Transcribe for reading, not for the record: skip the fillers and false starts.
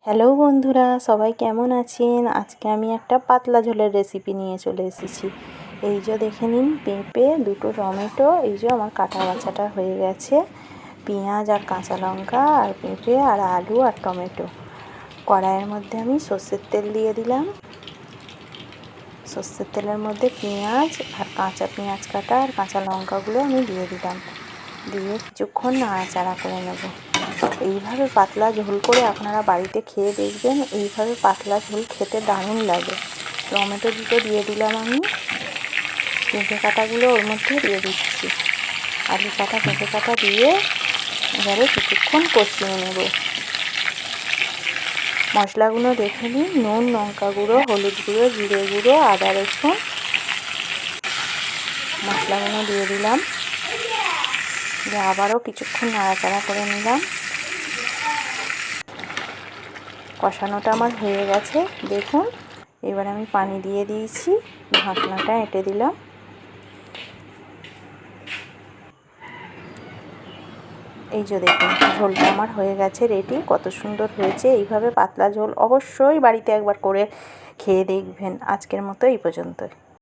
Hello বন্ধুরা, সবাই কেমন আছেন? আজকে আমি একটা পাতলা ঝোলের রেসিপি নিয়ে চলে এসেছি। এই যে দেখে নিন, পেঁপে, দুটো টমেটো, এই যে আমার কাটা বাছাটা হয়ে গেছে, পেঁয়াজ আর কাঁচা লঙ্কা আর পেঁপে আর আলু আর টমেটো। কড়াইয়ের মধ্যে আমি সর্ষের তেল দিয়ে দিলাম। সর্ষের তেলের মধ্যে পেঁয়াজ আর কাঁচা পেঁয়াজ কাটা আর কাঁচা লঙ্কাগুলো আমি দিয়ে দিলাম। দিয়ে কিছুক্ষণ নাড়াচাড়া করে নেব। এইভাবে পাতলা ঝোল করে আপনারা বাড়িতে খেয়ে দেখবেন। এইভাবে পাতলা ঝোল খেতে দারুণ লাগে। টমেটো দুটো দিয়ে দিলাম আমি, পেঁপে কাটাগুলো ওর মধ্যে দিয়ে দিচ্ছি, আলু কাটা পেঁপে কাটা দিয়ে এবারে কিছুক্ষণ কষিয়ে নেব। মশলাগুলো দেখে নিন, নুন, লঙ্কা গুঁড়ো, হলুদ গুঁড়ো, জিরে গুঁড়ো, আদা রসুন মশলাগুলো দিয়ে দিলাম। দিয়ে আবারও কিছুক্ষণ নাড়াচাড়া করে নিলাম। কষানোটা আমার হয়ে গেছে দেখুন। এবার আমি পানি দিয়ে দিয়েছি, ঢাকনাটা এঁটে দিলাম। এই যে দেখুন, ঝোলটা আমার হয়ে গেছে রেডি। কত সুন্দর হয়েছে। এইভাবে পাতলা ঝোল অবশ্যই বাড়িতে একবার করে খেয়ে দেখবেন। আজকের মতো এই পর্যন্তই।